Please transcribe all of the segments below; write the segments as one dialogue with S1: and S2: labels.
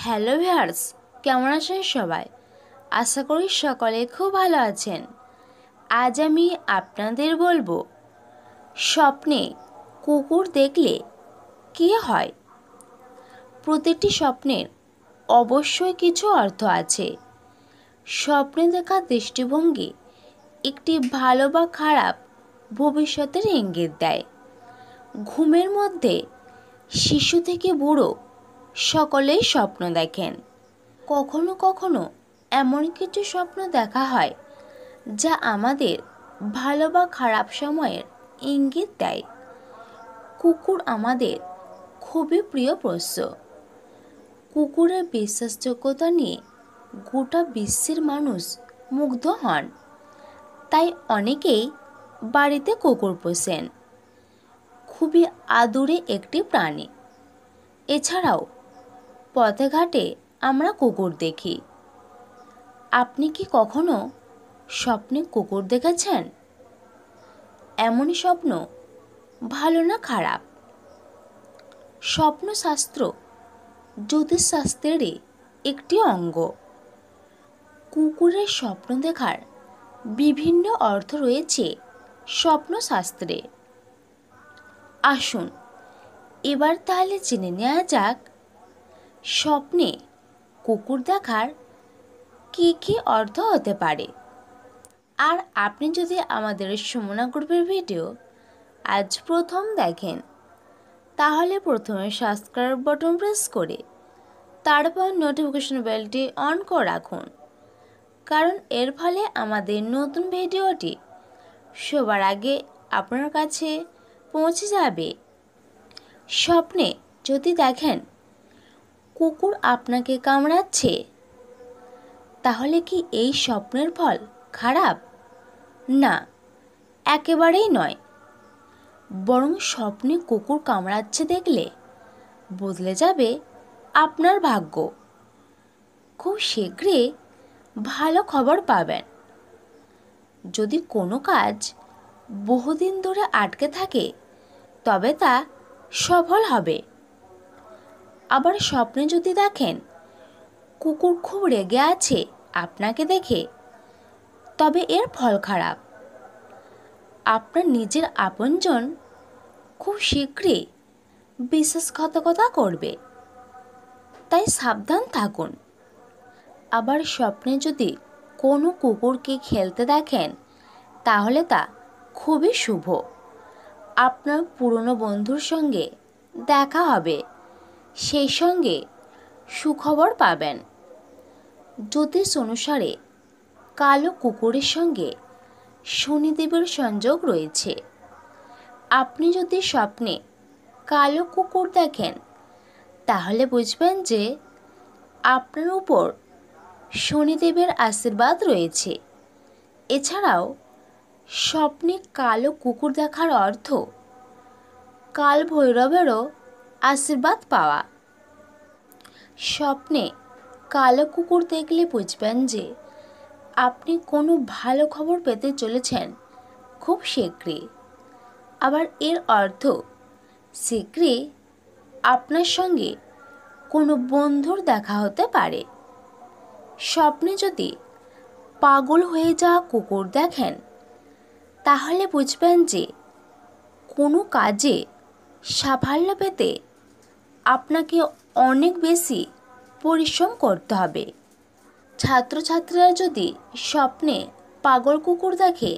S1: Hello viewers, কেমন আছেন সবাই? আশা করি সকলে খুব ভালো আছেন। আজ আমি আপনাদের বলবো স্বপ্নে কুকুর দেখলে কী হয়। প্রতিটি স্বপ্নের অবশ্যই কিছু অর্থ আছে। স্বপ্নে দেখা দৃষ্টিভঙ্গি একটি ভালো বা খারাপ ভবিষ্যতের ইঙ্গিত দেয়। ঘুমের মধ্যে শিশু থেকে বুড়ো সকলেই স্বপ্ন দেখেন। কখনো কখনো এমন কিছু স্বপ্ন দেখা হয় যা আমাদের ভালো বা খারাপ সময়ের ইঙ্গিত দেয়। কুকুর আমাদের খুবই প্রিয় পোষ্য। কুকুরের বিশ্বাসযোগ্যতা নিয়ে গোটা বিশ্বের মানুষ মুগ্ধ হন। তাই অনেকেই বাড়িতে কুকুর পোষেন। খুবই আদুরে একটি প্রাণী। এছাড়াও পথে ঘাটে আমরা কুকুর দেখি। আপনি কি কখনো স্বপ্নে কুকুর দেখেছেন? এমনই স্বপ্ন ভালো না খারাপ? স্বপ্নশাস্ত্র জ্যোতিষশাস্ত্রেরই একটি অঙ্গ। কুকুরের স্বপ্ন দেখার বিভিন্ন অর্থ রয়েছে স্বপ্নশাস্ত্রে। আসুন এবার তাহলে জেনে নেওয়া যাক স্বপ্নে কুকুর দেখার কী কী অর্থ হতে পারে। আর আপনি যদি আমাদের সুমনা গ্রুপের ভিডিও আজ প্রথম দেখেন, তাহলে প্রথমে সাবস্ক্রাইব বাটন প্রেস করে তারপর নোটিফিকেশন বেলটি অন করে রাখুন, কারণ এর ফলে আমাদের নতুন ভিডিওটি সবার আগে আপনার কাছে পৌঁছে যাবে। স্বপ্নে যদি দেখেন কুকুর আপনাকে কামড়াচ্ছে, তাহলে কি এই স্বপ্নের ফল খারাপ? না, একেবারেই নয়। বরং স্বপ্নে কুকুর কামড়াচ্ছে দেখলে বদলে যাবে আপনার ভাগ্য। খুব শীঘ্রই ভালো খবর পাবেন। যদি কোনো কাজ বহুদিন ধরে আটকে থাকে, তবে তা সফল হবে। আবার স্বপ্নে যদি দেখেন কুকুর খুব রেগে আছে আপনাকে দেখে, তবে এর ফল খারাপ। আপনার নিজের আপনজন খুব শীঘ্রই বিশ্বাসঘাতকতা করবে, তাই সাবধান থাকুন। আবার স্বপ্নে যদি কোনো কুকুরকে খেলতে দেখেন, তাহলে তা খুবই শুভ। আপনার পুরনো বন্ধুর সঙ্গে দেখা হবে, সেই সঙ্গে সুখবর পাবেন। জ্যোতিষ অনুসারে কালো কুকুরের সঙ্গে শনিদেবের সংযোগ রয়েছে। আপনি যদি স্বপ্নে কালো কুকুর দেখেন, তাহলে বুঝবেন যে আপনার উপর শনিদেবের আশীর্বাদ রয়েছে। এছাড়াও স্বপ্নে কালো কুকুর দেখার অর্থ কাল ভৈরবেরও আশীর্বাদ পাওয়া। স্বপ্নে কালো কুকুর দেখলে বুঝবেন যে আপনি কোনো ভালো খবর পেতে চলেছেন খুব শীঘ্রই। আবার এর অর্থ শীঘ্রই আপনার সঙ্গে কোনো বন্ধুর দেখা হতে পারে। স্বপ্নে যদি পাগল হয়ে যাওয়া কুকুর দেখেন, তাহলে বুঝবেন যে কোনো কাজে সাফল্য পেতে আপনাকে অনেক বেশি পরিশ্রম করতে হবে। ছাত্রছাত্রীরা যদি স্বপ্নে পাগল কুকুর দেখে,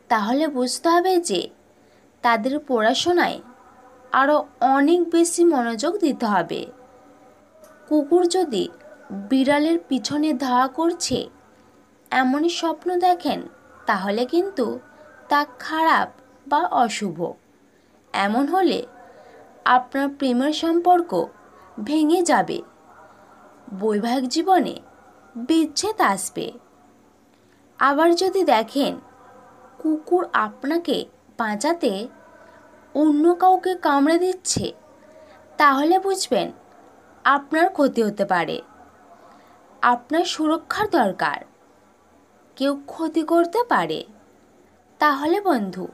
S1: তাহলে বুঝতে হবে যে তাদের পড়াশোনায় আরও অনেক বেশি মনোযোগ দিতে হবে। কুকুর যদি বিড়ালের পিছনে ধাওয়া করছে এমনই স্বপ্ন দেখেন, তাহলে কিন্তু তা খারাপ বা অশুভ। এমন হলে আপনার প্রেমের সম্পর্ক ভেঙে যাবে, বৈবাহিক জীবনে বিচ্ছেদ আসবে। আবার যদি দেখেন কুকুর আপনাকে বাঁচাতে অন্য কাউকে কামড়ে দিচ্ছে, তাহলে বুঝবেন আপনার ক্ষতি হতে পারে। আপনার সুরক্ষার দরকার, কেউ ক্ষতি করতে পারে। তাহলে বন্ধু,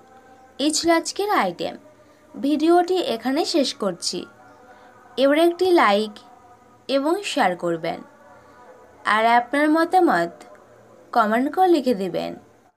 S1: এই ছিল আজকের আইটেম। ভিডিওটি এখানে শেষ করছি। এবার একটি লাইক এবং শেয়ার করবেন। আর আপনার মতামত কমেন্ট করে লিখে দেবেন।